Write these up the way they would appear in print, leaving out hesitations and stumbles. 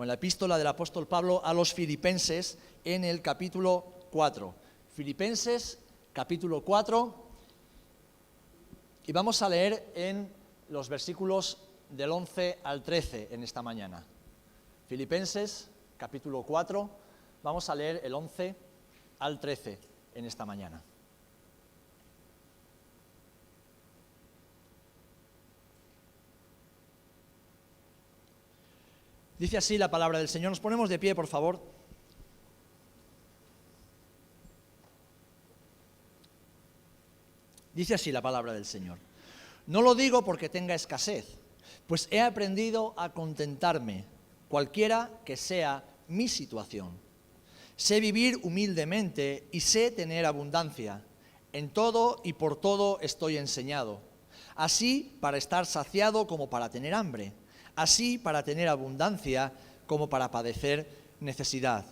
o en la epístola del apóstol Pablo a los Filipenses en el capítulo 4. Filipenses, capítulo 4, y vamos a leer en los versículos del 11 al 13 en esta mañana. Filipenses, capítulo 4, vamos a leer el 11 al 13 en esta mañana. Dice así la palabra del Señor. Nos ponemos de pie, por favor. Dice así la palabra del Señor. No lo digo porque tenga escasez, pues he aprendido a contentarme, cualquiera que sea mi situación. Sé vivir humildemente y sé tener abundancia. En todo y por todo estoy enseñado. Así para estar saciado como para tener hambre. Así para tener abundancia como para padecer necesidad.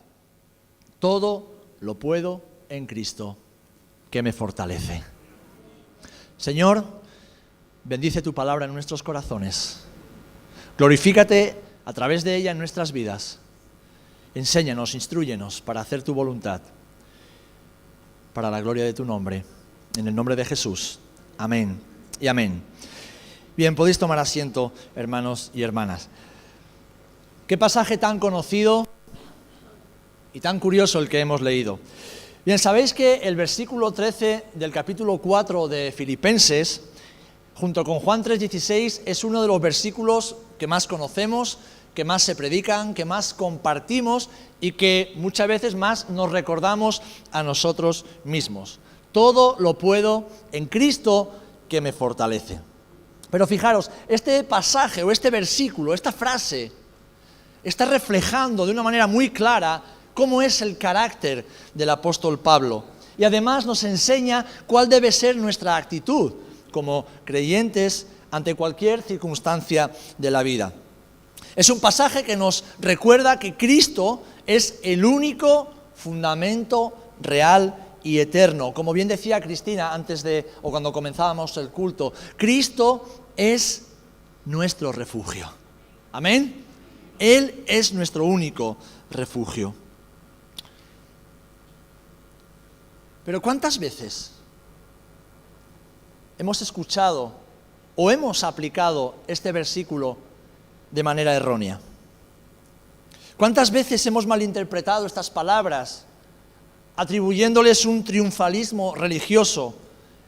Todo lo puedo en Cristo, que me fortalece. Señor, bendice tu palabra en nuestros corazones. Glorifícate a través de ella en nuestras vidas. Enséñanos, instrúyenos para hacer tu voluntad, para la gloria de tu nombre. En el nombre de Jesús. Amén y amén. Bien, podéis tomar asiento, hermanos y hermanas. Qué pasaje tan conocido y tan curioso el que hemos leído. Bien, sabéis que el versículo 13 del capítulo 4 de Filipenses, junto con Juan 3:16, es uno de los versículos que más conocemos, que más se predican, que más compartimos y que muchas veces más nos recordamos a nosotros mismos. Todo lo puedo en Cristo que me fortalece. Pero fijaros, este pasaje o este versículo, esta frase, está reflejando de una manera muy clara cómo es el carácter del apóstol Pablo. Y además nos enseña cuál debe ser nuestra actitud como creyentes ante cualquier circunstancia de la vida. Es un pasaje que nos recuerda que Cristo es el único fundamento real y eterno. Como bien decía Cristina cuando comenzábamos el culto, Cristo es nuestro refugio. Amén. Él es nuestro único refugio. Pero ¿cuántas veces hemos escuchado o hemos aplicado este versículo de manera errónea? ¿Cuántas veces hemos malinterpretado estas palabras, atribuyéndoles un triunfalismo religioso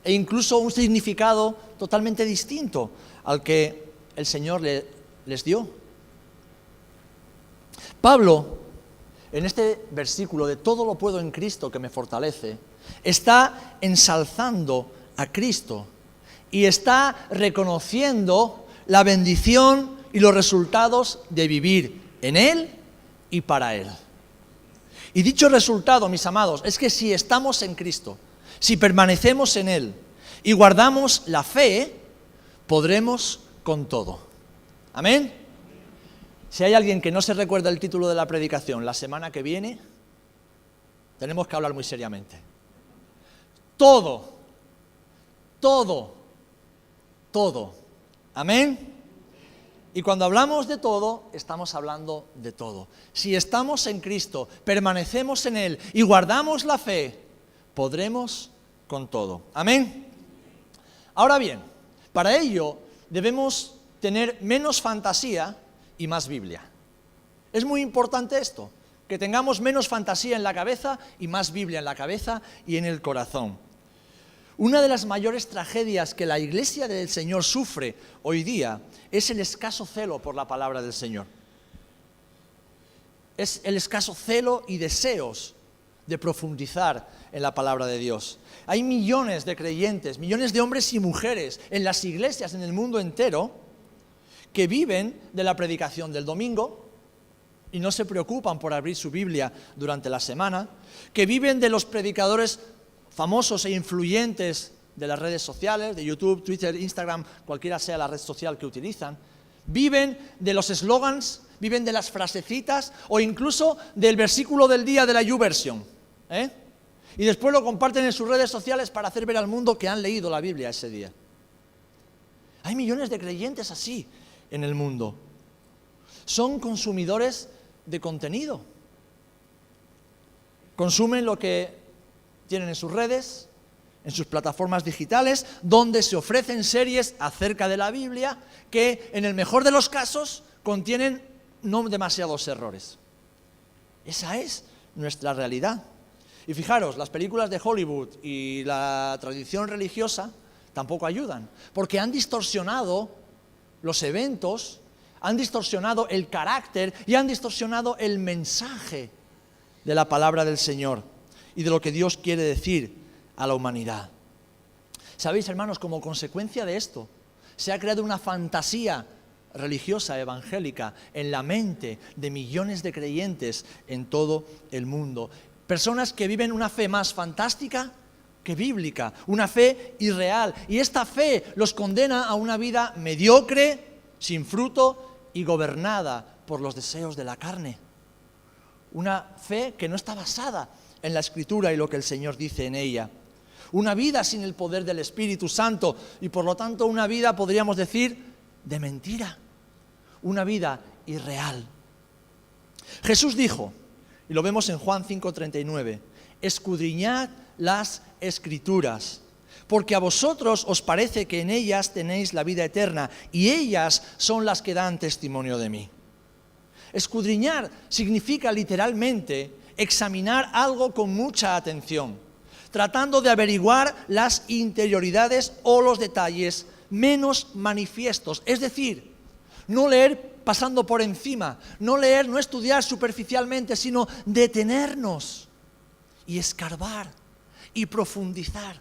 e incluso un significado totalmente distinto al que el Señor les dio? Pablo, en este versículo de todo lo puedo en Cristo que me fortalece, está ensalzando a Cristo y está reconociendo la bendición y los resultados de vivir en Él y para Él. Y dicho resultado, mis amados, es que si estamos en Cristo, si permanecemos en Él y guardamos la fe, podremos con todo. ¿Amén? Si hay alguien que no se recuerda el título de la predicación la semana que viene, tenemos que hablar muy seriamente. Todo. ¿Amén? Y cuando hablamos de todo, estamos hablando de todo. Si estamos en Cristo, permanecemos en Él y guardamos la fe, podremos con todo. ¿Amén? Ahora bien, para ello debemos tener menos fantasía y más Biblia. Es muy importante esto, que tengamos menos fantasía en la cabeza y más Biblia en la cabeza y en el corazón. Una de las mayores tragedias que la Iglesia del Señor sufre hoy día es el escaso celo por la palabra del Señor. Es el escaso celo y deseos de profundizar en la palabra de Dios. Hay millones de creyentes, millones de hombres y mujeres en las iglesias en el mundo entero que viven de la predicación del domingo y no se preocupan por abrir su Biblia durante la semana, que viven de los predicadores famosos e influyentes de las redes sociales, de YouTube, Twitter, Instagram, cualquiera sea la red social que utilizan, viven de los eslogans, viven de las frasecitas o incluso del versículo del día de la YouVersion, y después lo comparten en sus redes sociales para hacer ver al mundo que han leído la Biblia ese día. Hay millones de creyentes así en el mundo. Son consumidores de contenido. Consumen lo que tienen en sus redes, en sus plataformas digitales, donde se ofrecen series acerca de la Biblia que, en el mejor de los casos, contienen no demasiados errores. Esa es nuestra realidad. Y fijaros, las películas de Hollywood y la tradición religiosa tampoco ayudan, porque han distorsionado los eventos, han distorsionado el carácter y han distorsionado el mensaje de la palabra del Señor y de lo que Dios quiere decir a la humanidad. ¿Sabéis, hermanos? Como consecuencia de esto, se ha creado una fantasía religiosa, evangélica, en la mente de millones de creyentes en todo el mundo. Personas que viven una fe más fantástica que bíblica, una fe irreal. Y esta fe los condena a una vida mediocre, sin fruto y gobernada por los deseos de la carne. Una fe que no está basada en la Escritura y lo que el Señor dice en ella. Una vida sin el poder del Espíritu Santo y por lo tanto una vida, podríamos decir, de mentira. Una vida irreal. Jesús dijo, y lo vemos en Juan 5:39, escudriñad las Escrituras, porque a vosotros os parece que en ellas tenéis la vida eterna, y ellas son las que dan testimonio de mí. Escudriñar significa literalmente examinar algo con mucha atención, tratando de averiguar las interioridades o los detalles menos manifiestos. Es decir, no leer pasando por encima, no estudiar superficialmente, sino detenernos y escarbar y profundizar.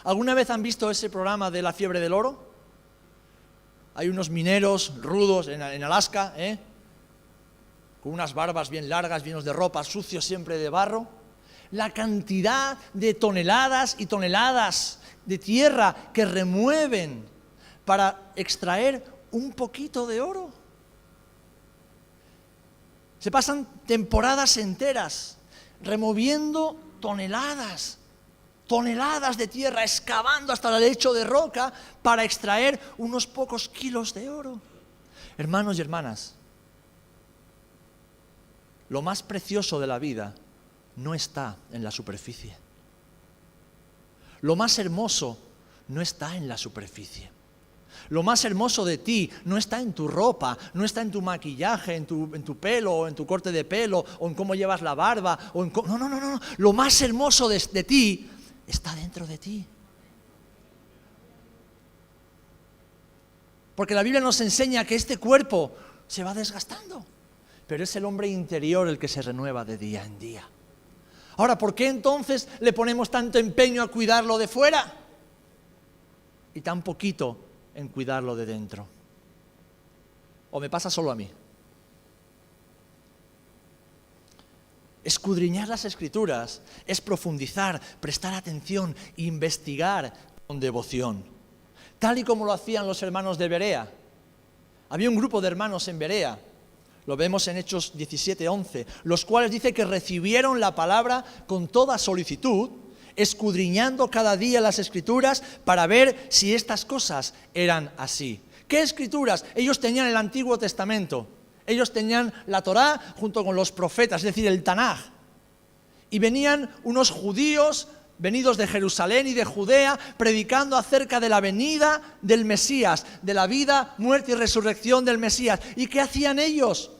¿Alguna vez han visto ese programa de La fiebre del oro? Hay unos mineros rudos en Alaska, con unas barbas bien largas, llenos de ropa, sucios siempre de barro. La cantidad de toneladas y toneladas de tierra que remueven para extraer un poquito de oro. Se pasan temporadas enteras removiendo toneladas de tierra, excavando hasta el lecho de roca para extraer unos pocos kilos de oro. Hermanos y hermanas, lo más precioso de la vida no está en la superficie. Lo más hermoso no está en la superficie. Lo más hermoso de ti no está en tu ropa, no está en tu maquillaje, en tu pelo, o en tu corte de pelo, o en cómo llevas la barba, no. Lo más hermoso de ti está dentro de ti. Porque la Biblia nos enseña que este cuerpo se va desgastando, pero es el hombre interior el que se renueva de día en día. Ahora, ¿por qué entonces le ponemos tanto empeño a cuidarlo de fuera y tan poquito en cuidarlo de dentro? ¿O me pasa solo a mí? Escudriñar las Escrituras es profundizar, prestar atención, investigar con devoción, tal y como lo hacían los hermanos de Berea. Había un grupo de hermanos en Berea, lo vemos en Hechos 17:11, los cuales dice que recibieron la palabra con toda solicitud, escudriñando cada día las Escrituras para ver si estas cosas eran así. ¿Qué Escrituras? Ellos tenían el Antiguo Testamento. Ellos tenían la Torá junto con los profetas, es decir, el Tanaj. Y venían unos judíos venidos de Jerusalén y de Judea, predicando acerca de la venida del Mesías, de la vida, muerte y resurrección del Mesías. ¿Y qué hacían ellos?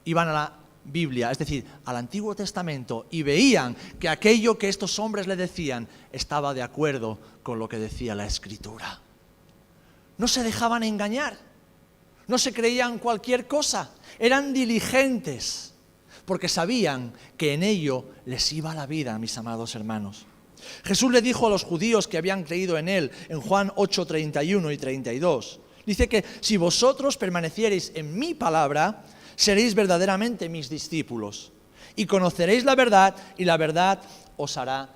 Iban a la Biblia, es decir, al Antiguo Testamento, y veían que aquello que estos hombres le decían estaba de acuerdo con lo que decía la Escritura. No se dejaban engañar. No se creían cualquier cosa, eran diligentes, porque sabían que en ello les iba la vida, mis amados hermanos. Jesús le dijo a los judíos que habían creído en él, en Juan 8:31 y 32, dice que si vosotros permaneciereis en mi palabra, seréis verdaderamente mis discípulos, y conoceréis la verdad, y la verdad os hará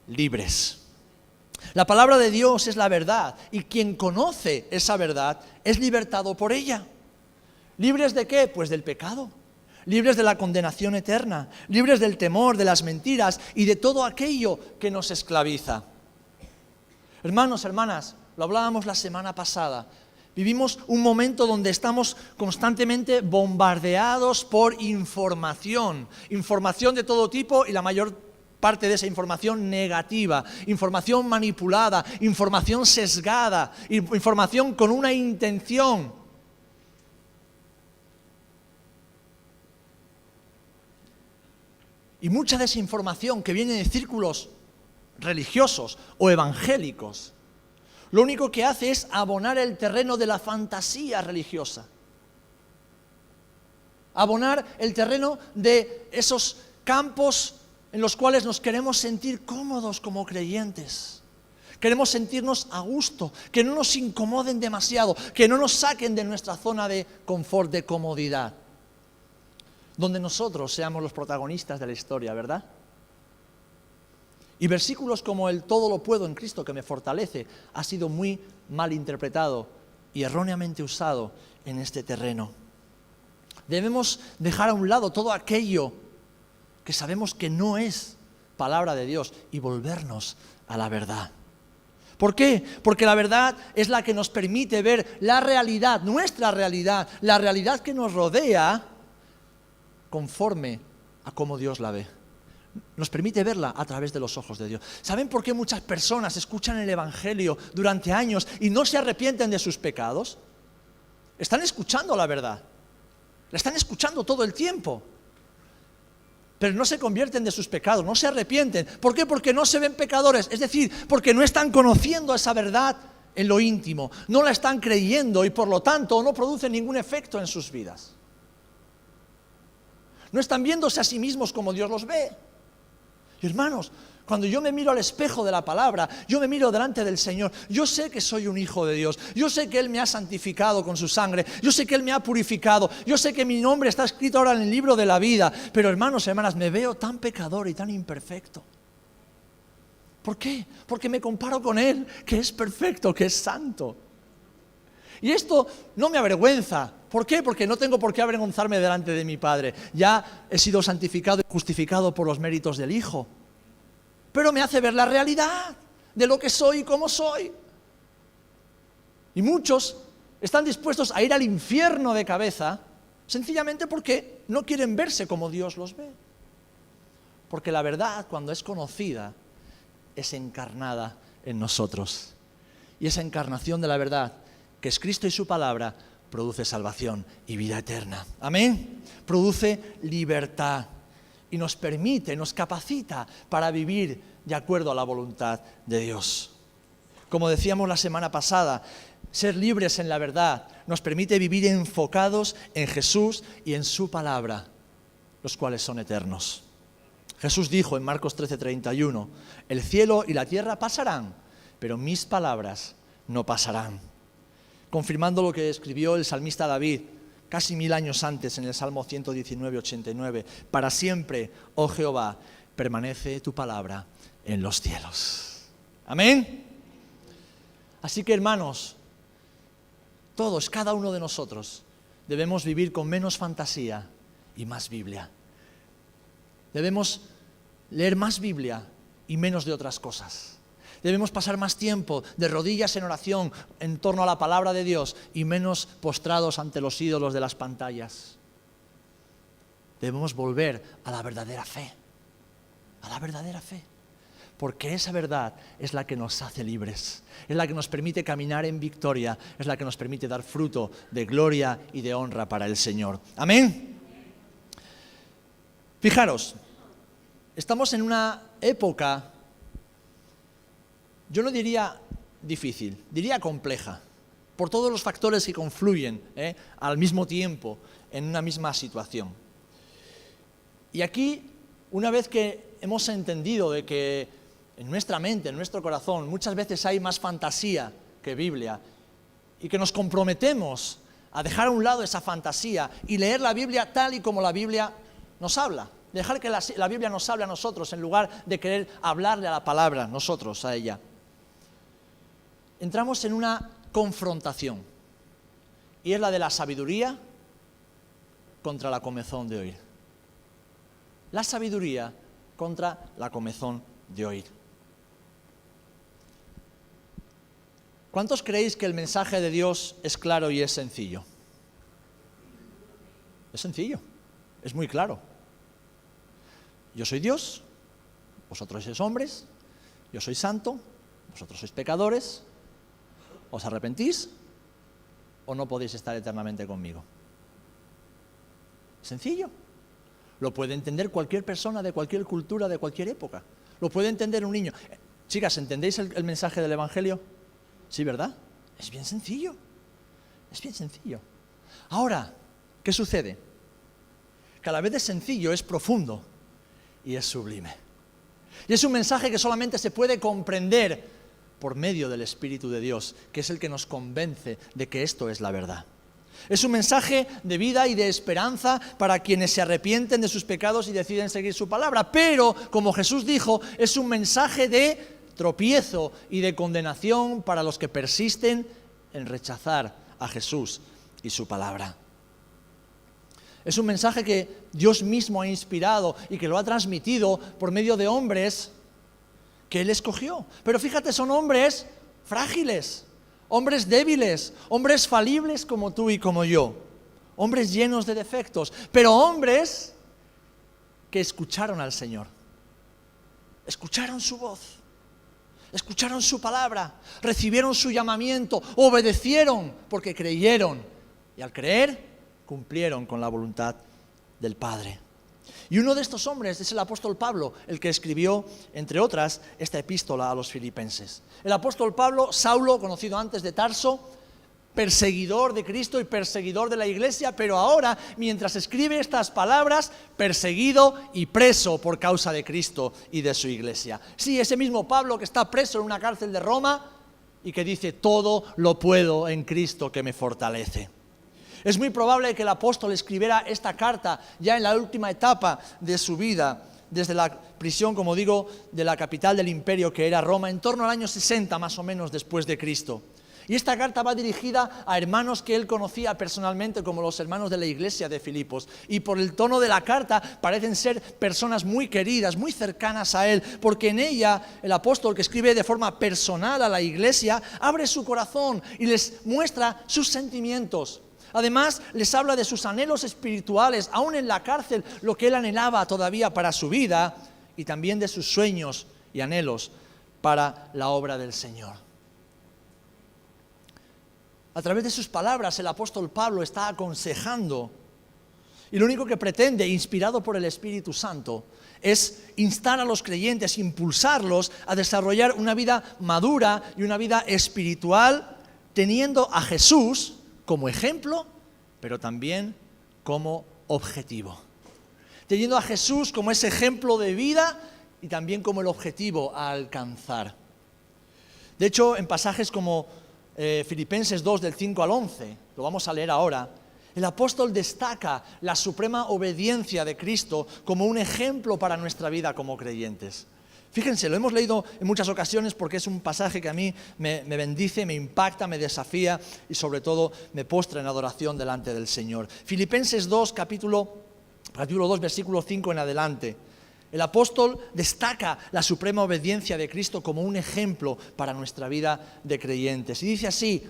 libres. La palabra de Dios es la verdad, y quien conoce esa verdad es libertado por ella. ¿Libres de qué? Pues del pecado, libres de la condenación eterna, libres del temor, de las mentiras y de todo aquello que nos esclaviza. Hermanos, hermanas, lo hablábamos la semana pasada, Vivimos un momento donde estamos constantemente bombardeados por información de todo tipo y la mayor parte de esa información negativa, información manipulada, información sesgada, información con una intención. Y mucha de esa información que viene de círculos religiosos o evangélicos, lo único que hace es abonar el terreno de la fantasía religiosa. Abonar el terreno de esos campos en los cuales nos queremos sentir cómodos como creyentes. Queremos sentirnos a gusto, que no nos incomoden demasiado, que no nos saquen de nuestra zona de confort, de comodidad. Donde nosotros seamos los protagonistas de la historia, ¿verdad? Y versículos como el todo lo puedo en Cristo que me fortalece ha sido muy mal interpretado y erróneamente usado en este terreno. Debemos dejar a un lado todo aquello que sabemos que no es palabra de Dios y volvernos a la verdad. ¿Por qué? Porque la verdad es la que nos permite ver la realidad, nuestra realidad, la realidad que nos rodea conforme a cómo Dios la ve. Nos permite verla a través de los ojos de Dios. ¿Saben por qué muchas personas escuchan el Evangelio durante años y no se arrepienten de sus pecados? Están escuchando la verdad. La están escuchando todo el tiempo. Pero no se convierten de sus pecados, no se arrepienten. ¿Por qué? Porque no se ven pecadores. Es decir, porque no están conociendo esa verdad en lo íntimo. No la están creyendo y por lo tanto no produce ningún efecto en sus vidas. No están viéndose a sí mismos como Dios los ve. Y hermanos, cuando yo me miro al espejo de la palabra, yo me miro delante del Señor, yo sé que soy un hijo de Dios, yo sé que Él me ha santificado con su sangre, yo sé que Él me ha purificado, yo sé que mi nombre está escrito ahora en el libro de la vida, pero hermanos y hermanas, me veo tan pecador y tan imperfecto. ¿Por qué? Porque me comparo con Él, que es perfecto, que es santo. Y esto no me avergüenza. ¿Por qué? Porque no tengo por qué avergonzarme delante de mi Padre. Ya he sido santificado y justificado por los méritos del Hijo. Pero me hace ver la realidad de lo que soy y cómo soy. Y muchos están dispuestos a ir al infierno de cabeza sencillamente porque no quieren verse como Dios los ve. Porque la verdad, cuando es conocida, es encarnada en nosotros. Y esa encarnación de la verdad, que es Cristo y su palabra, produce salvación y vida eterna. Amén. Produce libertad y nos permite, nos capacita para vivir de acuerdo a la voluntad de Dios. Como decíamos la semana pasada, ser libres en la verdad nos permite vivir enfocados en Jesús y en su palabra, los cuales son eternos. Jesús dijo en Marcos 13:31, el cielo y la tierra pasarán, pero mis palabras no pasarán. Confirmando lo que escribió el salmista David casi 1000 años antes en el Salmo 119:89. Para siempre, oh Jehová, permanece tu palabra en los cielos. Amén. Así que hermanos, todos, cada uno de nosotros, debemos vivir con menos fantasía y más Biblia. Debemos leer más Biblia y menos de otras cosas. Debemos pasar más tiempo de rodillas en oración en torno a la palabra de Dios y menos postrados ante los ídolos de las pantallas. Debemos volver a la verdadera fe, porque esa verdad es la que nos hace libres, es la que nos permite caminar en victoria, es la que nos permite dar fruto de gloria y de honra para el Señor. Amén. Fijaros, estamos en una época, yo no diría difícil, diría compleja, por todos los factores que confluyen al mismo tiempo en una misma situación. Y aquí, una vez que hemos entendido de que en nuestra mente, en nuestro corazón, muchas veces hay más fantasía que Biblia, y que nos comprometemos a dejar a un lado esa fantasía y leer la Biblia tal y como la Biblia nos habla, dejar que la Biblia nos hable a nosotros en lugar de querer hablarle a la palabra nosotros a ella. Entramos en una confrontación, y es la de la sabiduría contra la comezón de oír. La sabiduría contra la comezón de oír. ¿Cuántos creéis que el mensaje de Dios es claro y es sencillo? Es sencillo, es muy claro. Yo soy Dios, vosotros sois hombres, yo soy santo, vosotros sois pecadores, ¿os arrepentís o no podéis estar eternamente conmigo? Sencillo. Lo puede entender cualquier persona de cualquier cultura, de cualquier época. Lo puede entender un niño. Chicas, ¿entendéis el mensaje del Evangelio? Sí, ¿verdad? Es bien sencillo. Es bien sencillo. Ahora, ¿qué sucede? Que a la vez de sencillo es profundo y es sublime. Y es un mensaje que solamente se puede comprender por medio del Espíritu de Dios, que es el que nos convence de que esto es la verdad. Es un mensaje de vida y de esperanza para quienes se arrepienten de sus pecados y deciden seguir su palabra. Pero, como Jesús dijo, es un mensaje de tropiezo y de condenación para los que persisten en rechazar a Jesús y su palabra. Es un mensaje que Dios mismo ha inspirado y que lo ha transmitido por medio de hombres que Él escogió. Pero fíjate, son hombres frágiles, hombres débiles, hombres falibles como tú y como yo, hombres llenos de defectos, pero hombres que escucharon al Señor, escucharon su voz, escucharon su palabra, recibieron su llamamiento, obedecieron porque creyeron y al creer cumplieron con la voluntad del Padre. Y uno de estos hombres es el apóstol Pablo, el que escribió, entre otras, esta epístola a los filipenses. El apóstol Pablo, Saulo, conocido antes de Tarso, perseguidor de Cristo y perseguidor de la iglesia, pero ahora, mientras escribe estas palabras, perseguido y preso por causa de Cristo y de su iglesia. Sí, ese mismo Pablo que está preso en una cárcel de Roma y que dice, todo lo puedo en Cristo que me fortalece. Es muy probable que el apóstol escribiera esta carta ya en la última etapa de su vida, desde la prisión, como digo, de la capital del imperio que era Roma, en torno al año 60 más o menos después de Cristo. Y esta carta va dirigida a hermanos que él conocía personalmente, como los hermanos de la iglesia de Filipos. Y por el tono de la carta parecen ser personas muy queridas, muy cercanas a él, porque en ella el apóstol, que escribe de forma personal a la iglesia, abre su corazón y les muestra sus sentimientos. Además, les habla de sus anhelos espirituales, aún en la cárcel, lo que él anhelaba todavía para su vida, y también de sus sueños y anhelos para la obra del Señor. A través de sus palabras, el apóstol Pablo está aconsejando, y lo único que pretende, inspirado por el Espíritu Santo, es instar a los creyentes, impulsarlos a desarrollar una vida madura y una vida espiritual, teniendo a Jesús como ejemplo, pero también como objetivo. Teniendo a Jesús como ese ejemplo de vida y también como el objetivo a alcanzar. De hecho, en pasajes como Filipenses 2, del 5 al 11, lo vamos a leer ahora, el apóstol destaca la suprema obediencia de Cristo como un ejemplo para nuestra vida como creyentes. Fíjense, lo hemos leído en muchas ocasiones porque es un pasaje que a mí me bendice, me impacta, me desafía y sobre todo me postra en adoración delante del Señor. Filipenses 2, capítulo 2, versículo 5 en adelante. El apóstol destaca la suprema obediencia de Cristo como un ejemplo para nuestra vida de creyentes. Y dice así: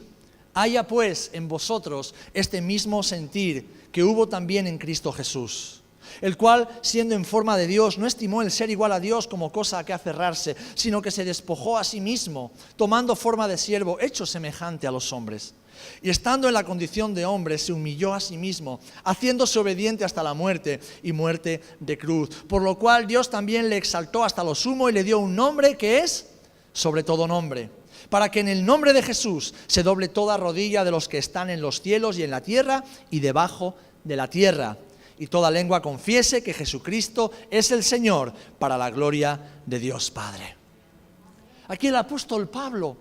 haya pues en vosotros este mismo sentir que hubo también en Cristo Jesús, el cual, siendo en forma de Dios, no estimó el ser igual a Dios como cosa a que aferrarse, sino que se despojó a sí mismo, tomando forma de siervo, hecho semejante a los hombres. Y estando en la condición de hombre, se humilló a sí mismo, haciéndose obediente hasta la muerte y muerte de cruz. Por lo cual Dios también le exaltó hasta lo sumo y le dio un nombre que es sobre todo nombre, para que en el nombre de Jesús se doble toda rodilla de los que están en los cielos y en la tierra y debajo de la tierra, y toda lengua confiese que Jesucristo es el Señor, para la gloria de Dios Padre. Aquí el apóstol Pablo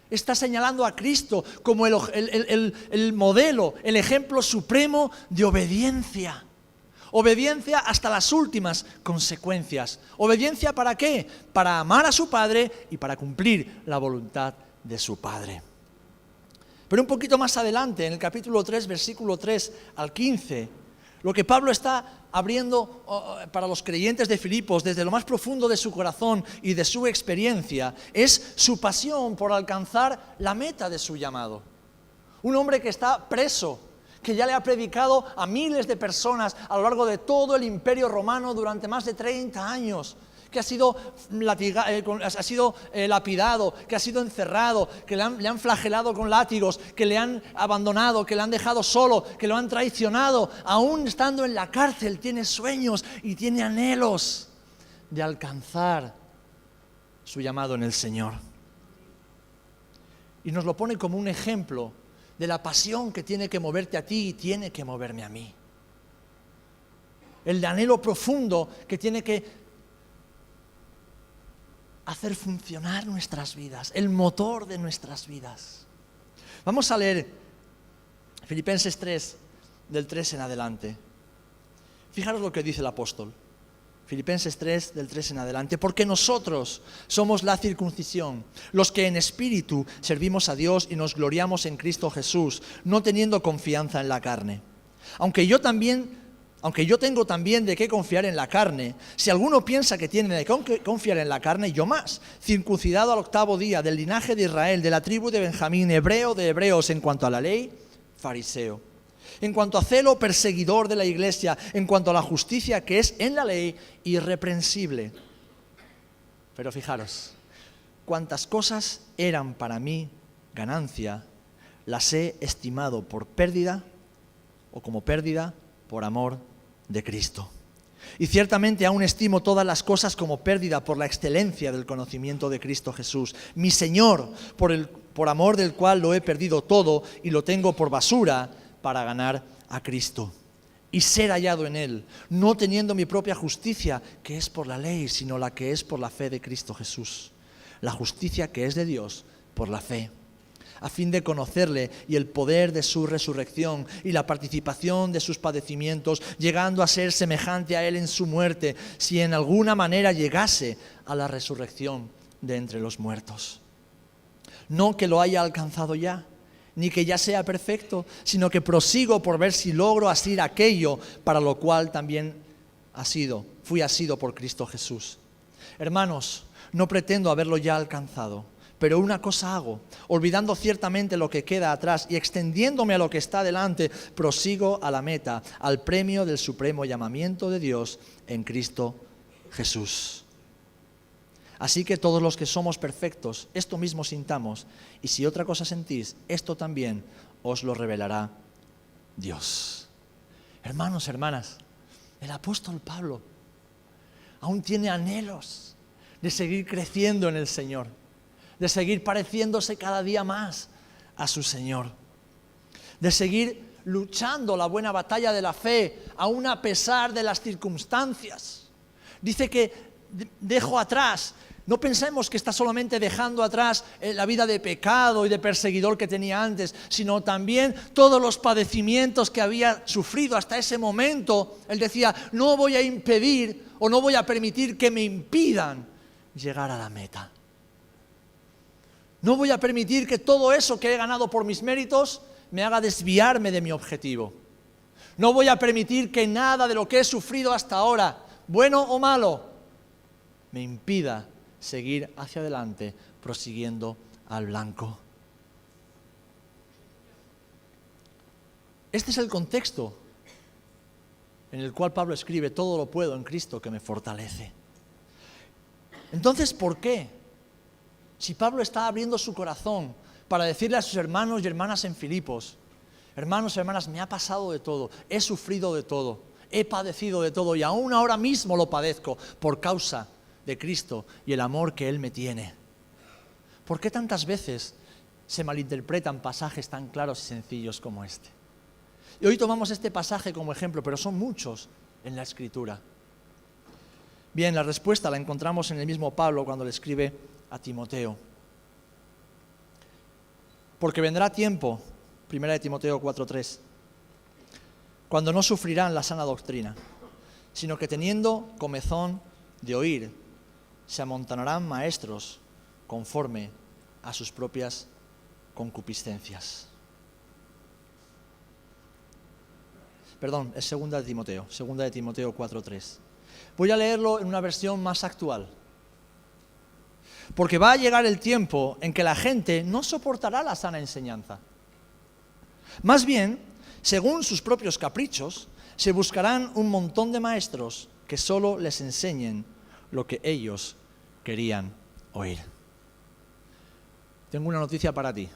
está señalando a Cristo como el modelo, el ejemplo supremo de obediencia. Obediencia hasta las últimas consecuencias. ¿Obediencia para qué? Para amar a su Padre y para cumplir la voluntad de su Padre. Pero un poquito más adelante, en el capítulo 3, versículo 3 al 15, Lo que Pablo está abriendo para los creyentes de Filipos desde lo más profundo de su corazón y de su experiencia es su pasión por alcanzar la meta de su llamado. Un hombre que está preso, que ya le ha predicado a miles de personas a lo largo de todo el Imperio Romano durante más de 30 años, que ha sido lapidado, que ha sido encerrado, que le han flagelado con látigos, que le han abandonado, que le han dejado solo, que lo han traicionado. Aún estando en la cárcel tiene sueños y tiene anhelos de alcanzar su llamado en el Señor. Y nos lo pone como un ejemplo de la pasión que tiene que moverte a ti y tiene que moverme a mí. El anhelo profundo que tiene que hacer funcionar nuestras vidas, el motor de nuestras vidas. Vamos a leer Filipenses 3, del 3 en adelante. Fijaros lo que dice el apóstol. Filipenses 3, del 3 en adelante. Porque nosotros somos la circuncisión, los que en espíritu servimos a Dios y nos gloriamos en Cristo Jesús, no teniendo confianza en la carne. Aunque yo tengo también de qué confiar en la carne, si alguno piensa que tiene de qué confiar en la carne, yo más, circuncidado al 8º día, del linaje de Israel, de la tribu de Benjamín, hebreo de hebreos, en cuanto a la ley, fariseo. En cuanto a celo, perseguidor de la iglesia, en cuanto a la justicia que es en la ley, irreprensible. Pero fijaros, cuantas cosas eran para mí ganancia, las he estimado por pérdida o como pérdida por amor de Cristo. Y ciertamente aún estimo todas las cosas como pérdida por la excelencia del conocimiento de Cristo Jesús, mi Señor, por amor del cual lo he perdido todo y lo tengo por basura para ganar a Cristo y ser hallado en Él, no teniendo mi propia justicia, que es por la ley, sino la que es por la fe de Cristo Jesús, la justicia que es de Dios por la fe, a fin de conocerle y el poder de su resurrección y la participación de sus padecimientos, llegando a ser semejante a Él en su muerte, si en alguna manera llegase a la resurrección de entre los muertos. No que lo haya alcanzado ya, ni que ya sea perfecto, sino que prosigo por ver si logro asir aquello para lo cual también fui asido por Cristo Jesús. Hermanos, no pretendo haberlo ya alcanzado, pero una cosa hago, olvidando ciertamente lo que queda atrás y extendiéndome a lo que está delante, prosigo a la meta, al premio del supremo llamamiento de Dios en Cristo Jesús. Así que todos los que somos perfectos, esto mismo sintamos, y si otra cosa sentís, esto también os lo revelará Dios. Hermanos, hermanas, el apóstol Pablo aún tiene anhelos de seguir creciendo en el Señor, de seguir pareciéndose cada día más a su Señor, de seguir luchando la buena batalla de la fe, aún a pesar de las circunstancias. Dice que dejo atrás. No pensemos que está solamente dejando atrás la vida de pecado y de perseguidor que tenía antes, sino también todos los padecimientos que había sufrido hasta ese momento. Él decía, no voy a impedir o no voy a permitir que me impidan llegar a la meta. No voy a permitir que todo eso que he ganado por mis méritos me haga desviarme de mi objetivo. No voy a permitir que nada de lo que he sufrido hasta ahora, bueno o malo, me impida seguir hacia adelante, prosiguiendo al blanco. Este es el contexto en el cual Pablo escribe, todo lo puedo en Cristo que me fortalece. Entonces, ¿por qué? Si Pablo está abriendo su corazón para decirle a sus hermanos y hermanas en Filipos, hermanos y hermanas, me ha pasado de todo, he sufrido de todo, he padecido de todo y aún ahora mismo lo padezco por causa de Cristo y el amor que Él me tiene. ¿Por qué tantas veces se malinterpretan pasajes tan claros y sencillos como este? Y hoy tomamos este pasaje como ejemplo, pero son muchos en la Escritura. Bien, la respuesta la encontramos en el mismo Pablo cuando le escribe a Timoteo. Porque vendrá tiempo, 1 Timoteo 4:3, cuando no sufrirán la sana doctrina, sino que teniendo comezón de oír, se amontonarán maestros conforme a sus propias concupiscencias. Perdón, es segunda de Timoteo 4:3. Voy a leerlo en una versión más actual. Porque va a llegar el tiempo en que la gente no soportará la sana enseñanza. Más bien, según sus propios caprichos, se buscarán un montón de maestros que solo les enseñen lo que ellos querían oír. Tengo una noticia para ti.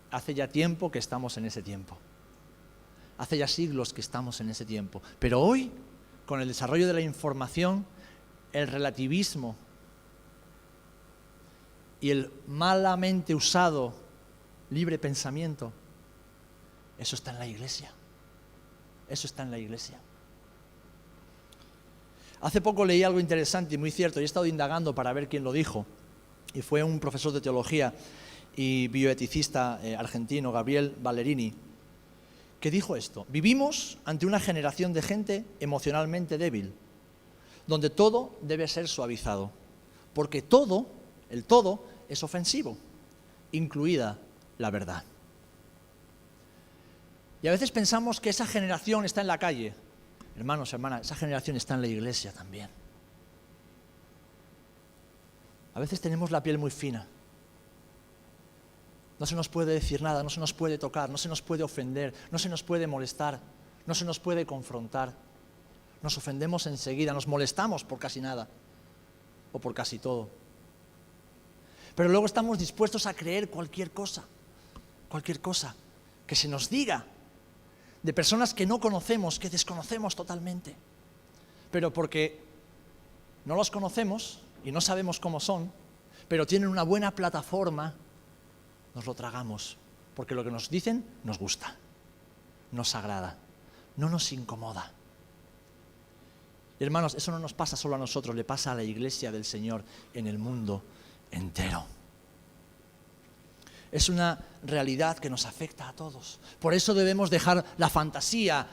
Hace ya tiempo que estamos en ese tiempo. Hace ya siglos que estamos en ese tiempo. Pero hoy, con el desarrollo de la información, el relativismo y el malamente usado libre pensamiento, eso está en la iglesia. Eso está en la iglesia. Hace poco leí algo interesante y muy cierto, y he estado indagando para ver quién lo dijo, y fue un profesor de teología y bioeticista argentino, Gabriel Ballerini, que dijo esto: vivimos ante una generación de gente emocionalmente débil, donde todo debe ser suavizado, porque el todo es ofensivo, incluida la verdad. Y a veces pensamos que esa generación está en la calle. Hermanos, hermanas, esa generación está en la iglesia también. A veces tenemos la piel muy fina. No se nos puede decir nada, no se nos puede tocar, no se nos puede ofender, no se nos puede molestar, no se nos puede confrontar. Nos ofendemos enseguida, nos molestamos por casi nada o por casi todo. Pero luego estamos dispuestos a creer cualquier cosa que se nos diga de personas que no conocemos, que desconocemos totalmente. Pero porque no los conocemos y no sabemos cómo son, pero tienen una buena plataforma, nos lo tragamos, porque lo que nos dicen nos gusta, nos agrada, no nos incomoda. Y hermanos, eso no nos pasa solo a nosotros, le pasa a la iglesia del Señor en el mundo entero. Es una realidad que nos afecta a todos. Por eso debemos dejar la fantasía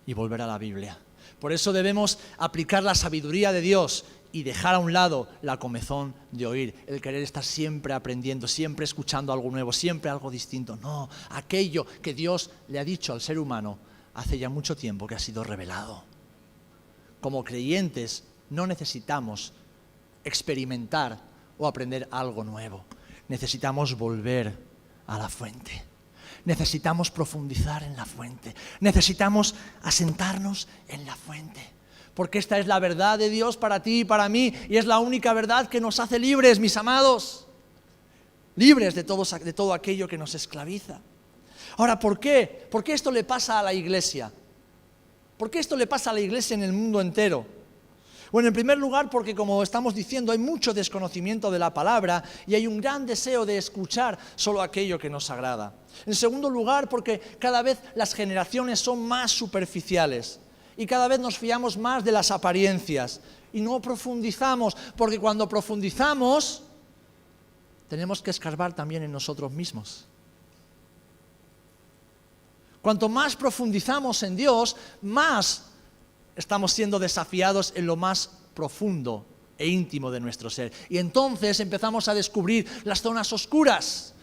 y volver a la Biblia. Por eso debemos aplicar la sabiduría de Dios y dejar a un lado la comezón de oír, el querer estar siempre aprendiendo, siempre escuchando algo nuevo, siempre algo distinto. No, aquello que Dios le ha dicho al ser humano hace ya mucho tiempo que ha sido revelado. Como creyentes no necesitamos experimentar o aprender algo nuevo. Necesitamos volver a la fuente. Necesitamos profundizar en la fuente. Necesitamos asentarnos en la fuente. Porque esta es la verdad de Dios para ti y para mí. Y es la única verdad que nos hace libres, mis amados. Libres de todo aquello que nos esclaviza. Ahora, ¿por qué? ¿Por qué esto le pasa a la iglesia? ¿Por qué esto le pasa a la iglesia en el mundo entero? Bueno, en primer lugar, porque como estamos diciendo, hay mucho desconocimiento de la palabra y hay un gran deseo de escuchar solo aquello que nos agrada. En segundo lugar, porque cada vez las generaciones son más superficiales y cada vez nos fiamos más de las apariencias y no profundizamos, porque cuando profundizamos tenemos que escarbar también en nosotros mismos. Cuanto más profundizamos en Dios, más estamos siendo desafiados en lo más profundo e íntimo de nuestro ser. Y entonces empezamos a descubrir las zonas oscuras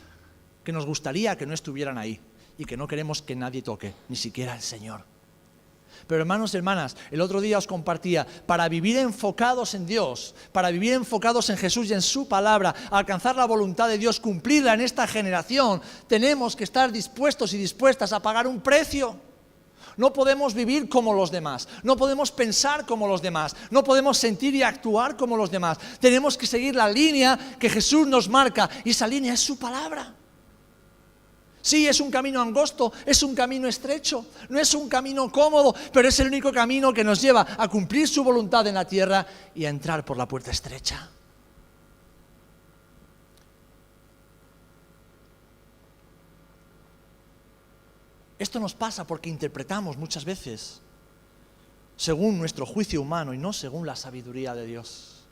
que nos gustaría que no estuvieran ahí y que no queremos que nadie toque, ni siquiera el Señor. Pero hermanos y hermanas, el otro día os compartía, para vivir enfocados en Dios, para vivir enfocados en Jesús y en su palabra, alcanzar la voluntad de Dios, cumplirla en esta generación, tenemos que estar dispuestos y dispuestas a pagar un precio. No podemos vivir como los demás, no podemos pensar como los demás, no podemos sentir y actuar como los demás. Tenemos que seguir la línea que Jesús nos marca y esa línea es su palabra. Sí, es un camino angosto, es un camino estrecho, no es un camino cómodo, pero es el único camino que nos lleva a cumplir su voluntad en la tierra y a entrar por la puerta estrecha. Esto nos pasa porque interpretamos muchas veces según nuestro juicio humano y no según la sabiduría de Dios.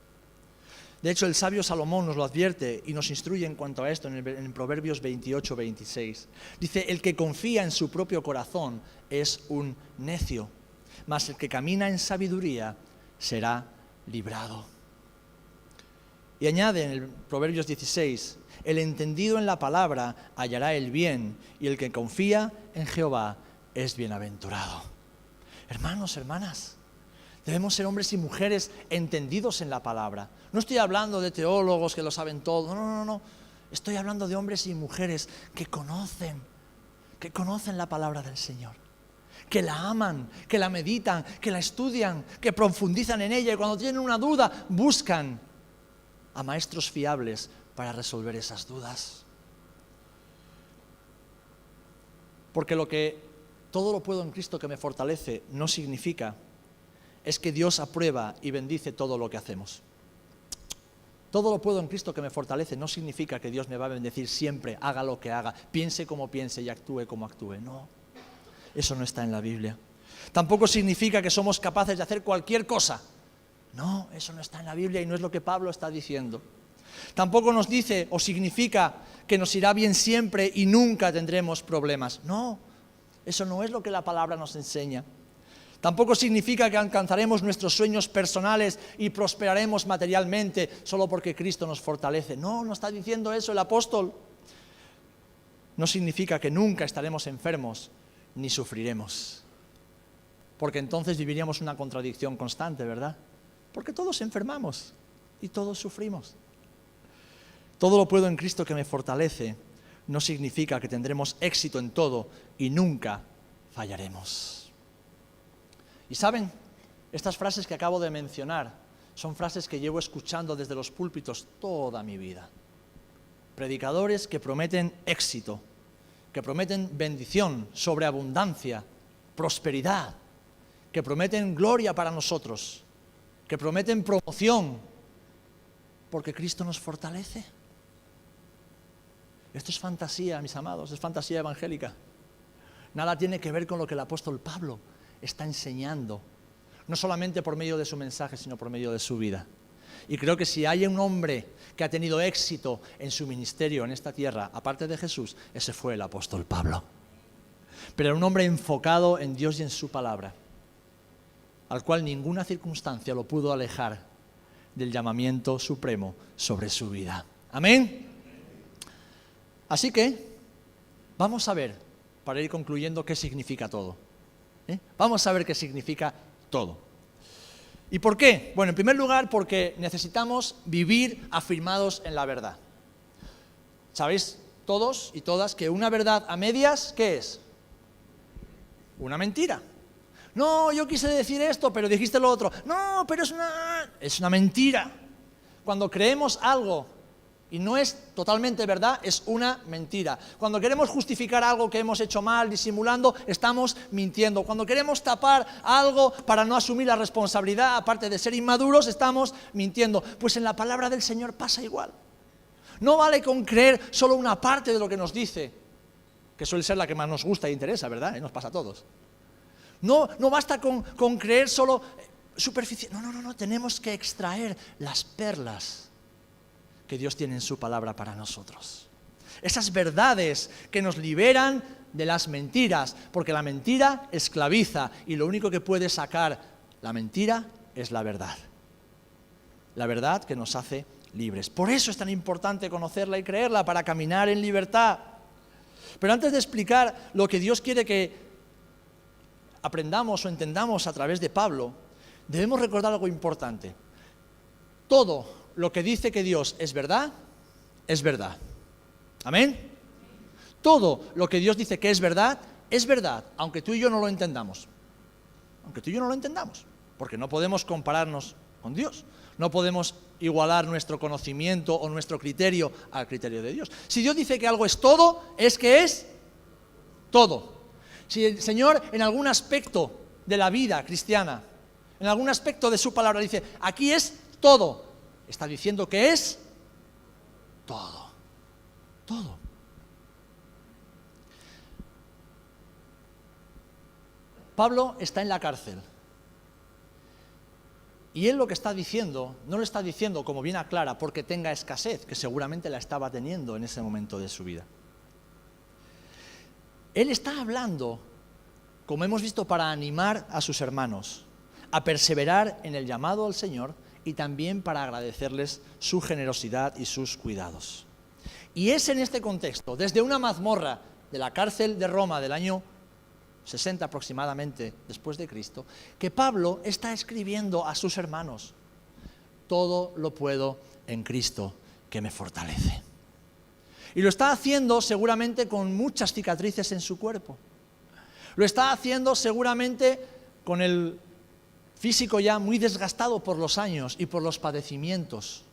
De hecho, el sabio Salomón nos lo advierte y nos instruye en cuanto a esto en Proverbios 28-26. Dice, el que confía en su propio corazón es un necio, mas el que camina en sabiduría será librado. Y añade en el Proverbios 16, el entendido en la palabra hallará el bien, y el que confía en Jehová es bienaventurado. Hermanos, hermanas, debemos ser hombres y mujeres entendidos en la palabra. No estoy hablando de teólogos que lo saben todo, no. Estoy hablando de hombres y mujeres que conocen la palabra del Señor, que la aman, que la meditan, que la estudian, que profundizan en ella y cuando tienen una duda buscan a maestros fiables para resolver esas dudas. Porque todo lo puedo en Cristo que me fortalece no significa es que Dios aprueba y bendice todo lo que hacemos. Todo lo puedo en Cristo que me fortalece no significa que Dios me va a bendecir siempre, haga lo que haga, piense como piense y actúe como actúe. No, eso no está en la Biblia. Tampoco significa que somos capaces de hacer cualquier cosa. No, eso no está en la Biblia y no es lo que Pablo está diciendo. Tampoco nos dice o significa que nos irá bien siempre y nunca tendremos problemas. No, eso no es lo que la palabra nos enseña. Tampoco significa que alcanzaremos nuestros sueños personales y prosperaremos materialmente solo porque Cristo nos fortalece. No, no está diciendo eso el apóstol. No significa que nunca estaremos enfermos ni sufriremos. Porque entonces viviríamos una contradicción constante, ¿verdad? Porque todos enfermamos y todos sufrimos. Todo lo puedo en Cristo que me fortalece no significa que tendremos éxito en todo y nunca fallaremos. Y saben, estas frases que acabo de mencionar son frases que llevo escuchando desde los púlpitos toda mi vida. Predicadores que prometen éxito, que prometen bendición, sobreabundancia, prosperidad, que prometen gloria para nosotros, que prometen promoción, porque Cristo nos fortalece. Esto es fantasía, mis amados, es fantasía evangélica. Nada tiene que ver con lo que el apóstol Pablo está enseñando, no solamente por medio de su mensaje, sino por medio de su vida. Y creo que si hay un hombre que ha tenido éxito en su ministerio en esta tierra, aparte de Jesús, ese fue el apóstol Pablo. Pero era un hombre enfocado en Dios y en su palabra, al cual ninguna circunstancia lo pudo alejar del llamamiento supremo sobre su vida. Amén. Así que vamos a ver, para ir concluyendo, qué significa todo. Vamos a ver qué significa todo. ¿Y por qué? Bueno, en primer lugar, porque necesitamos vivir afirmados en la verdad. ¿Sabéis todos y todas que una verdad a medias, qué es? Una mentira. No, yo quise decir esto, pero dijiste lo otro. No, pero es una mentira. Cuando creemos algo y no es totalmente verdad, es una mentira. Cuando queremos justificar algo que hemos hecho mal, disimulando, estamos mintiendo. Cuando queremos tapar algo para no asumir la responsabilidad, aparte de ser inmaduros, estamos mintiendo. Pues en la palabra del Señor pasa igual. No vale con creer solo una parte de lo que nos dice, que suele ser la que más nos gusta e interesa, ¿verdad? Nos pasa a todos. No basta con creer solo superficial. No, tenemos que extraer las perlas que Dios tiene en su palabra para nosotros. Esas verdades que nos liberan de las mentiras, porque la mentira esclaviza y lo único que puede sacar la mentira es la verdad. La verdad que nos hace libres. Por eso es tan importante conocerla y creerla para caminar en libertad. Pero antes de explicar lo que Dios quiere que aprendamos o entendamos a través de Pablo, debemos recordar algo importante. Todo lo que dice que Dios es verdad, es verdad. ¿Amén? Todo lo que Dios dice que es verdad, aunque tú y yo no lo entendamos. Aunque tú y yo no lo entendamos, porque no podemos compararnos con Dios. No podemos igualar nuestro conocimiento o nuestro criterio al criterio de Dios. Si Dios dice que algo es todo, es que es todo. Si el Señor en algún aspecto de la vida cristiana, en algún aspecto de su palabra dice, aquí es todo, está diciendo que es todo. Todo. Pablo está en la cárcel. Y él lo que está diciendo, no lo está diciendo, como bien aclara, porque tenga escasez, que seguramente la estaba teniendo en ese momento de su vida. Él está hablando, como hemos visto, para animar a sus hermanos a perseverar en el llamado al Señor y también para agradecerles su generosidad y sus cuidados. Y es en este contexto, desde una mazmorra de la cárcel de Roma del año 60 aproximadamente después de Cristo, que Pablo está escribiendo a sus hermanos: todo lo puedo en Cristo que me fortalece. Y lo está haciendo seguramente con muchas cicatrices en su cuerpo. Lo está haciendo seguramente con el físico ya muy desgastado por los años y por los padecimientos.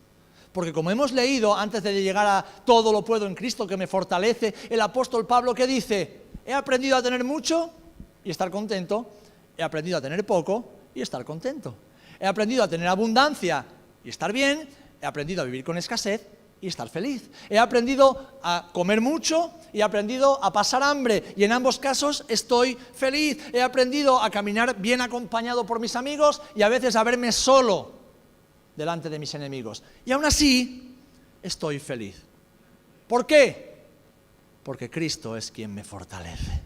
Porque como hemos leído antes de llegar a todo lo puedo en Cristo que me fortalece, el apóstol Pablo, ¿qué dice? He aprendido a tener mucho y estar contento. He aprendido a tener poco y estar contento. He aprendido a tener abundancia y estar bien. He aprendido a vivir con escasez y estar feliz. He aprendido a comer mucho y he aprendido a pasar hambre, y en ambos casos estoy feliz. He aprendido a caminar bien acompañado por mis amigos y a veces a verme solo delante de mis enemigos. Y aún así estoy feliz. ¿Por qué? Porque Cristo es quien me fortalece.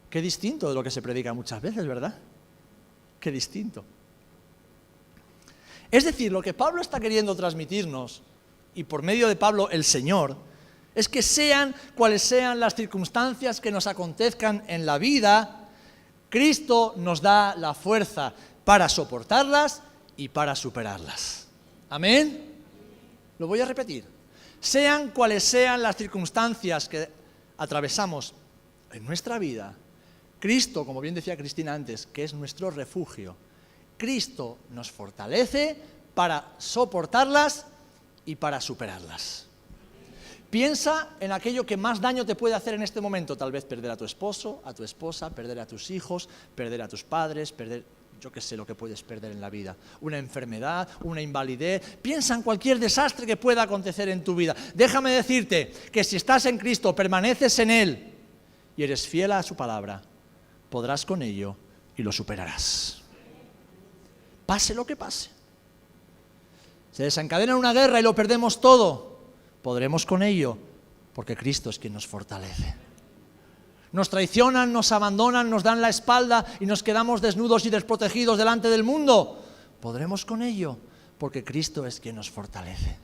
Qué distinto de lo que se predica muchas veces, ¿verdad? Qué distinto. Es decir, lo que Pablo está queriendo transmitirnos, y por medio de Pablo el Señor, es que sean cuales sean las circunstancias que nos acontezcan en la vida, Cristo nos da la fuerza para soportarlas y para superarlas. ¿Amén? Lo voy a repetir. Sean cuales sean las circunstancias que atravesamos en nuestra vida, Cristo, como bien decía Cristina antes, que es nuestro refugio, Cristo nos fortalece para soportarlas y para superarlas. Piensa en aquello que más daño te puede hacer en este momento, tal vez perder a tu esposo, a tu esposa, perder a tus hijos, perder a tus padres, perder, yo qué sé lo que puedes perder en la vida, una enfermedad, una invalidez. Piensa en cualquier desastre que pueda acontecer en tu vida. Déjame decirte que si estás en Cristo, permaneces en Él y eres fiel a su palabra, podrás con ello y lo superarás. Pase lo que pase. Se desencadena una guerra y lo perdemos todo, podremos con ello, porque Cristo es quien nos fortalece. Nos traicionan, nos abandonan, nos dan la espalda y nos quedamos desnudos y desprotegidos delante del mundo, podremos con ello, porque Cristo es quien nos fortalece.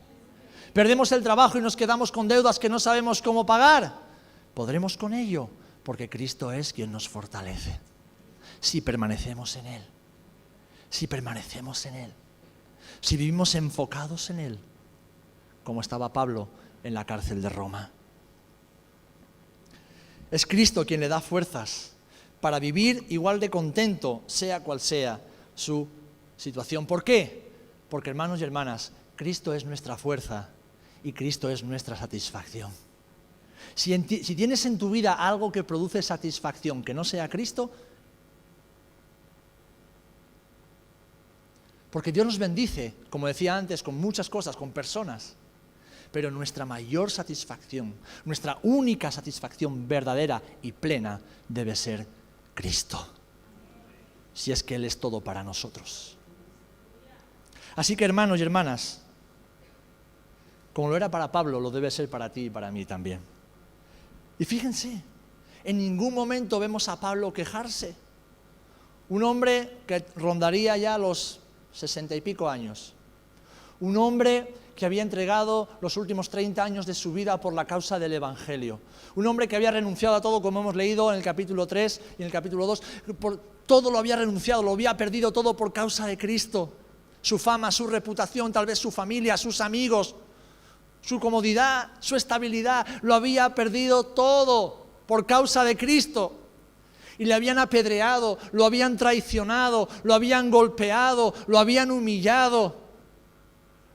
Perdemos el trabajo y nos quedamos con deudas que no sabemos cómo pagar, podremos con ello, porque Cristo es quien nos fortalece. Si permanecemos en Él. Si permanecemos en Él, si vivimos enfocados en Él, como estaba Pablo en la cárcel de Roma. Es Cristo quien le da fuerzas para vivir igual de contento, sea cual sea su situación. ¿Por qué? Porque, hermanos y hermanas, Cristo es nuestra fuerza y Cristo es nuestra satisfacción. Si tienes en tu vida algo que produce satisfacción que no sea Cristo, porque Dios nos bendice, como decía antes, con muchas cosas, con personas. Pero nuestra mayor satisfacción, nuestra única satisfacción verdadera y plena debe ser Cristo. Si es que Él es todo para nosotros. Así que, hermanos y hermanas, como lo era para Pablo, lo debe ser para ti y para mí también. Y fíjense, en ningún momento vemos a Pablo quejarse. Un hombre que rondaría ya los 60 y pico años. Un hombre que había entregado los últimos 30 años de su vida por la causa del Evangelio. Un hombre que había renunciado a todo, como hemos leído en el capítulo 3 y en el capítulo 2. Por todo lo había renunciado, lo había perdido todo por causa de Cristo. Su fama, su reputación, tal vez su familia, sus amigos, su comodidad, su estabilidad. Lo había perdido todo por causa de Cristo. Y le habían apedreado, lo habían traicionado, lo habían golpeado, lo habían humillado,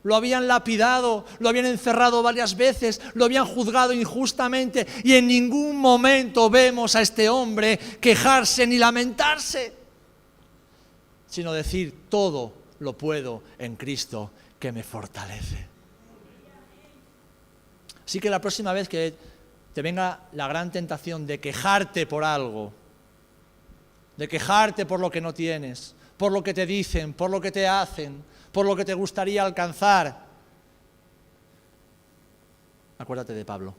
lo habían lapidado, lo habían encerrado varias veces, lo habían juzgado injustamente, y en ningún momento vemos a este hombre quejarse ni lamentarse, sino decir: todo lo puedo en Cristo que me fortalece. Así que la próxima vez que te venga la gran tentación de quejarte por algo, de quejarte por lo que no tienes, por lo que te dicen, por lo que te hacen, por lo que te gustaría alcanzar, acuérdate de Pablo.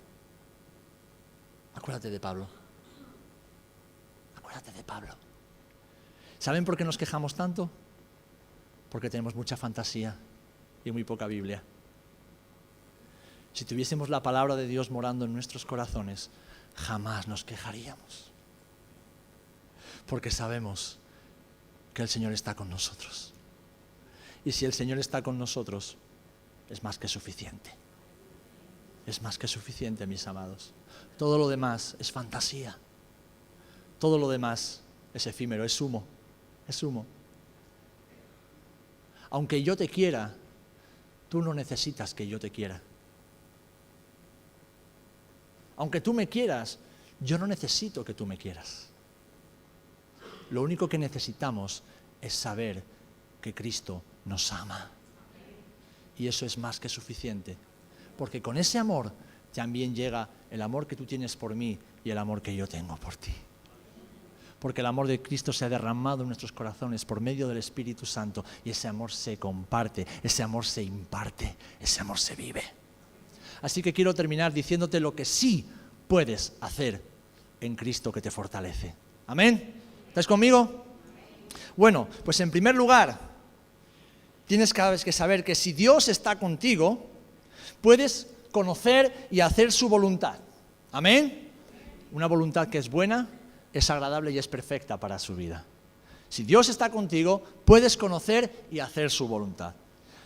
Acuérdate de Pablo. Acuérdate de Pablo. ¿Saben por qué nos quejamos tanto? Porque tenemos mucha fantasía y muy poca Biblia. Si tuviésemos la palabra de Dios morando en nuestros corazones, jamás nos quejaríamos. Porque sabemos que el Señor está con nosotros. Y si el Señor está con nosotros, es más que suficiente. Es más que suficiente, mis amados. Todo lo demás es fantasía. Todo lo demás es efímero, es humo. Es humo. Aunque yo te quiera, tú no necesitas que yo te quiera. Aunque tú me quieras, yo no necesito que tú me quieras. Lo único que necesitamos es saber que Cristo nos ama. Y eso es más que suficiente. Porque con ese amor también llega el amor que tú tienes por mí y el amor que yo tengo por ti. Porque el amor de Cristo se ha derramado en nuestros corazones por medio del Espíritu Santo y ese amor se comparte, ese amor se imparte, ese amor se vive. Así que quiero terminar diciéndote lo que sí puedes hacer en Cristo que te fortalece. ¿Amén? ¿Estás conmigo? Bueno, pues en primer lugar, tienes cada vez que saber que si Dios está contigo, puedes conocer y hacer su voluntad. ¿Amén? Una voluntad que es buena, es agradable y es perfecta para su vida. Si Dios está contigo, puedes conocer y hacer su voluntad.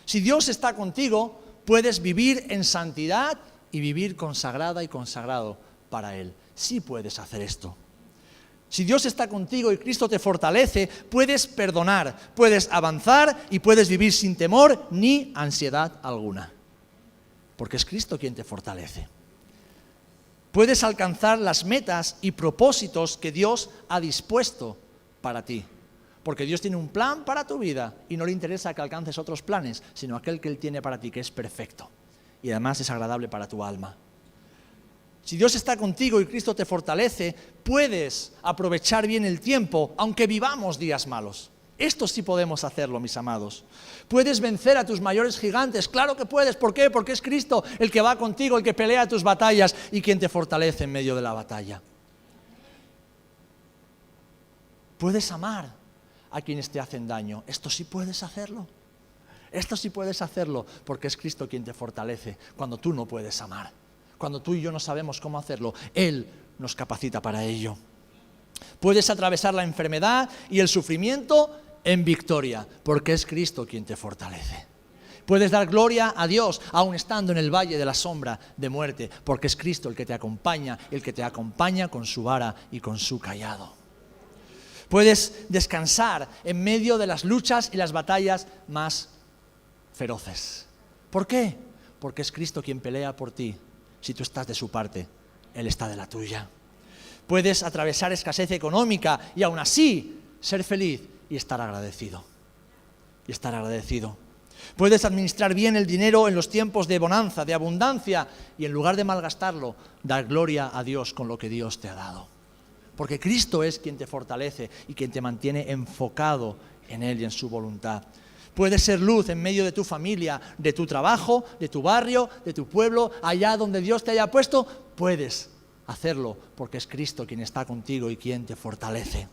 Si Dios está contigo, puedes vivir en santidad y vivir consagrada y consagrado para Él. Sí puedes hacer esto. Si Dios está contigo y Cristo te fortalece, puedes perdonar, puedes avanzar y puedes vivir sin temor ni ansiedad alguna. Porque es Cristo quien te fortalece. Puedes alcanzar las metas y propósitos que Dios ha dispuesto para ti. Porque Dios tiene un plan para tu vida y no le interesa que alcances otros planes, sino aquel que Él tiene para ti, que es perfecto. Y además es agradable para tu alma. Si Dios está contigo y Cristo te fortalece, puedes aprovechar bien el tiempo, aunque vivamos días malos. Esto sí podemos hacerlo, mis amados. Puedes vencer a tus mayores gigantes. Claro que puedes. ¿Por qué? Porque es Cristo el que va contigo, el que pelea tus batallas y quien te fortalece en medio de la batalla. Puedes amar a quienes te hacen daño. Esto sí puedes hacerlo. Esto sí puedes hacerlo porque es Cristo quien te fortalece cuando tú no puedes amar. Cuando tú y yo no sabemos cómo hacerlo, Él nos capacita para ello. Puedes atravesar la enfermedad y el sufrimiento en victoria, porque es Cristo quien te fortalece. Puedes dar gloria a Dios, aun estando en el valle de la sombra de muerte, porque es Cristo el que te acompaña con su vara y con su cayado. Puedes descansar en medio de las luchas y las batallas más feroces. ¿Por qué? Porque es Cristo quien pelea por ti. Si tú estás de su parte, Él está de la tuya. Puedes atravesar escasez económica y aún así ser feliz y estar agradecido. Puedes administrar bien el dinero en los tiempos de bonanza, de abundancia, y en lugar de malgastarlo, dar gloria a Dios con lo que Dios te ha dado. Porque Cristo es quien te fortalece y quien te mantiene enfocado en Él y en su voluntad. Puedes ser luz en medio de tu familia, de tu trabajo, de tu barrio, de tu pueblo, allá donde Dios te haya puesto, puedes hacerlo porque es Cristo quien está contigo y quien te fortalece.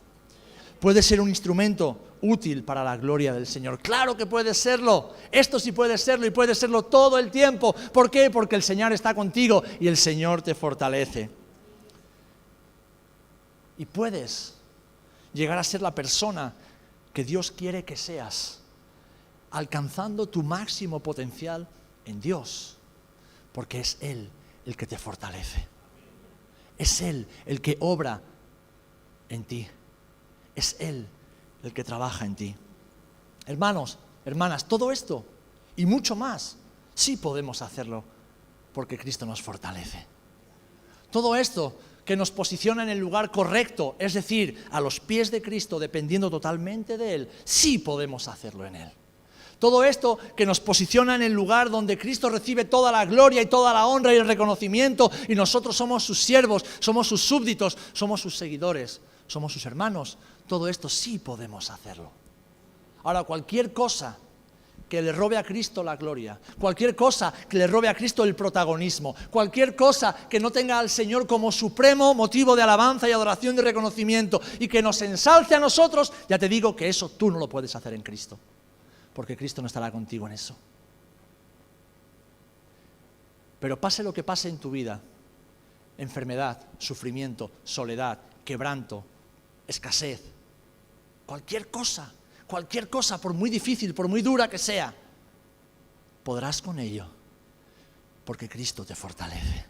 Puedes ser un instrumento útil para la gloria del Señor. ¡Claro que puedes serlo! Esto sí puedes serlo y puedes serlo todo el tiempo. ¿Por qué? Porque el Señor está contigo y el Señor te fortalece. Y puedes llegar a ser la persona que Dios quiere que seas, alcanzando tu máximo potencial en Dios, porque es Él el que te fortalece. Es Él el que obra en ti. Es Él el que trabaja en ti. Hermanos, hermanas, todo esto y mucho más, sí podemos hacerlo porque Cristo nos fortalece. Todo esto que nos posiciona en el lugar correcto, es decir, a los pies de Cristo, dependiendo totalmente de Él, sí podemos hacerlo en Él. Todo esto que nos posiciona en el lugar donde Cristo recibe toda la gloria y toda la honra y el reconocimiento, y nosotros somos sus siervos, somos sus súbditos, somos sus seguidores, somos sus hermanos. Todo esto sí podemos hacerlo. Ahora, cualquier cosa que le robe a Cristo la gloria, cualquier cosa que le robe a Cristo el protagonismo, cualquier cosa que no tenga al Señor como supremo motivo de alabanza y adoración y reconocimiento y que nos ensalce a nosotros, ya te digo que eso tú no lo puedes hacer en Cristo, porque Cristo no estará contigo en eso. Pero pase lo que pase en tu vida, enfermedad, sufrimiento, soledad, quebranto, escasez, cualquier cosa, por muy difícil, por muy dura que sea, podrás con ello, porque Cristo te fortalece,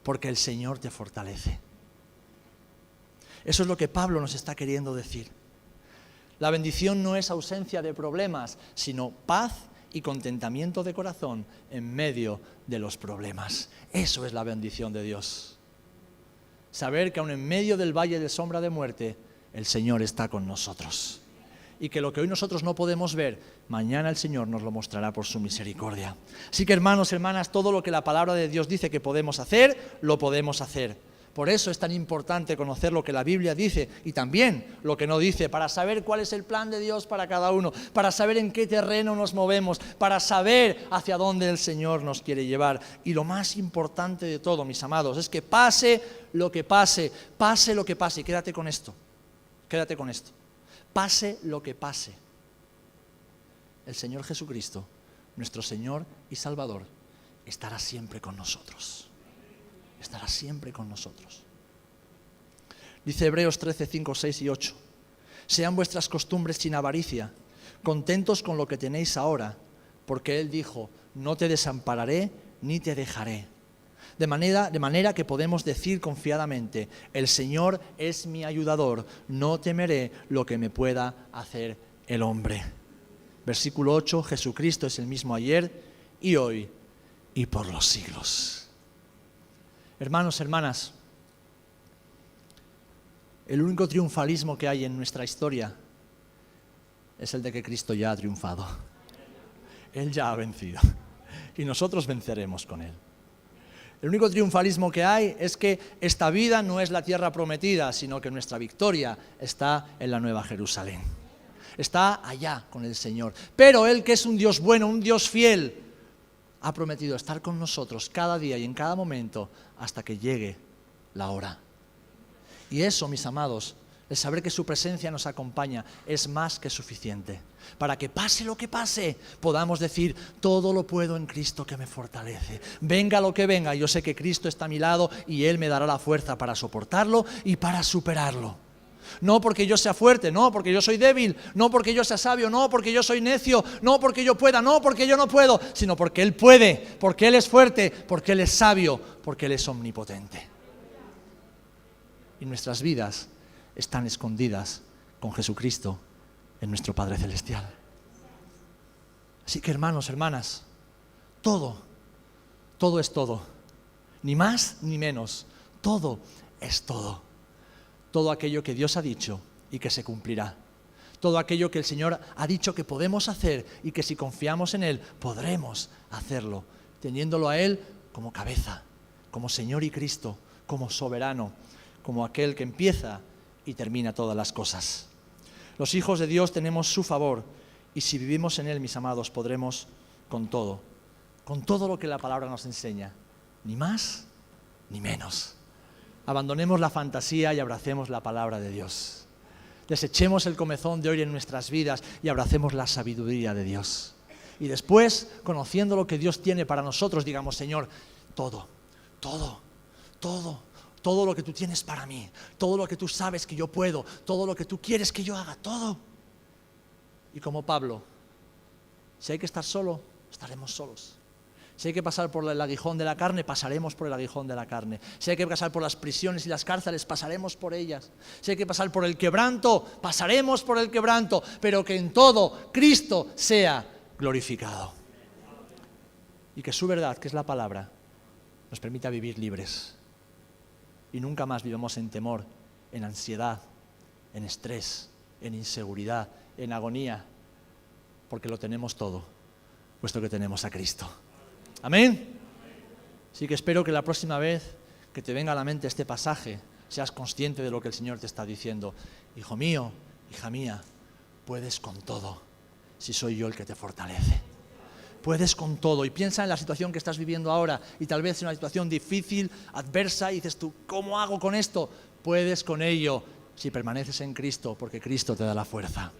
porque el Señor te fortalece. Eso es lo que Pablo nos está queriendo decir. La bendición no es ausencia de problemas, sino paz y contentamiento de corazón en medio de los problemas. Eso es la bendición de Dios. Saber que aun en medio del valle de sombra de muerte, el Señor está con nosotros. Y que lo que hoy nosotros no podemos ver, mañana el Señor nos lo mostrará por su misericordia. Así que hermanos, hermanas, todo lo que la palabra de Dios dice que podemos hacer, lo podemos hacer. Por eso es tan importante conocer lo que la Biblia dice y también lo que no dice, para saber cuál es el plan de Dios para cada uno, para saber en qué terreno nos movemos, para saber hacia dónde el Señor nos quiere llevar. Y lo más importante de todo, mis amados, es que pase lo que pase, y quédate con esto, pase lo que pase, el Señor Jesucristo, nuestro Señor y Salvador, estará siempre con nosotros. Estará siempre con nosotros. Dice Hebreos 13, 5, 6 y 8. Sean vuestras costumbres sin avaricia, contentos con lo que tenéis ahora, porque Él dijo, no te desampararé ni te dejaré. De manera que podemos decir confiadamente, el Señor es mi ayudador, no temeré lo que me pueda hacer el hombre. Versículo 8, Jesucristo es el mismo ayer y hoy y por los siglos. Hermanos, hermanas, el único triunfalismo que hay en nuestra historia es el de que Cristo ya ha triunfado. Él ya ha vencido y nosotros venceremos con Él. El único triunfalismo que hay es que esta vida no es la tierra prometida, sino que nuestra victoria está en la Nueva Jerusalén. Está allá con el Señor. Pero Él, que es un Dios bueno, un Dios fiel, ha prometido estar con nosotros cada día y en cada momento hasta que llegue la hora. Y eso, mis amados, el saber que su presencia nos acompaña es más que suficiente para que pase lo que pase, podamos decir, todo lo puedo en Cristo que me fortalece. Venga lo que venga, yo sé que Cristo está a mi lado y Él me dará la fuerza para soportarlo y para superarlo. No porque yo sea fuerte, no porque yo soy débil, no porque yo sea sabio, no porque yo soy necio, no porque yo pueda, no porque yo no puedo, sino porque Él puede, porque Él es fuerte, porque Él es sabio, porque Él es omnipotente. Y nuestras vidas están escondidas con Jesucristo en nuestro Padre Celestial. Así que hermanos, hermanas, todo es todo, ni más ni menos, todo es todo. Todo aquello que Dios ha dicho y que se cumplirá. Todo aquello que el Señor ha dicho que podemos hacer y que si confiamos en Él podremos hacerlo, teniéndolo a Él como cabeza, como Señor y Cristo, como soberano, como aquel que empieza y termina todas las cosas. Los hijos de Dios tenemos su favor y si vivimos en Él, mis amados, podremos con todo lo que la palabra nos enseña, ni más ni menos. Abandonemos la fantasía y abracemos la palabra de Dios. Desechemos el comezón de hoy en nuestras vidas y abracemos la sabiduría de Dios. Y después, conociendo lo que Dios tiene para nosotros, digamos, Señor, todo lo que tú tienes para mí, todo lo que tú sabes que yo puedo, todo lo que tú quieres que yo haga, todo. Y como Pablo, si hay que estar solo, estaremos solos. Si hay que pasar por el aguijón de la carne, pasaremos por el aguijón de la carne. Si hay que pasar por las prisiones y las cárceles, pasaremos por ellas. Si hay que pasar por el quebranto, pasaremos por el quebranto. Pero que en todo Cristo sea glorificado. Y que su verdad, que es la palabra, nos permita vivir libres. Y nunca más vivamos en temor, en ansiedad, en estrés, en inseguridad, en agonía. Porque lo tenemos todo, puesto que tenemos a Cristo. Amén. Así que espero que la próxima vez que te venga a la mente este pasaje, seas consciente de lo que el Señor te está diciendo. Hijo mío, hija mía, puedes con todo, si soy yo el que te fortalece. Puedes con todo. Y piensa en la situación que estás viviendo ahora, y tal vez es una situación difícil, adversa, y dices tú, ¿cómo hago con esto? Puedes con ello, si permaneces en Cristo, porque Cristo te da la fuerza.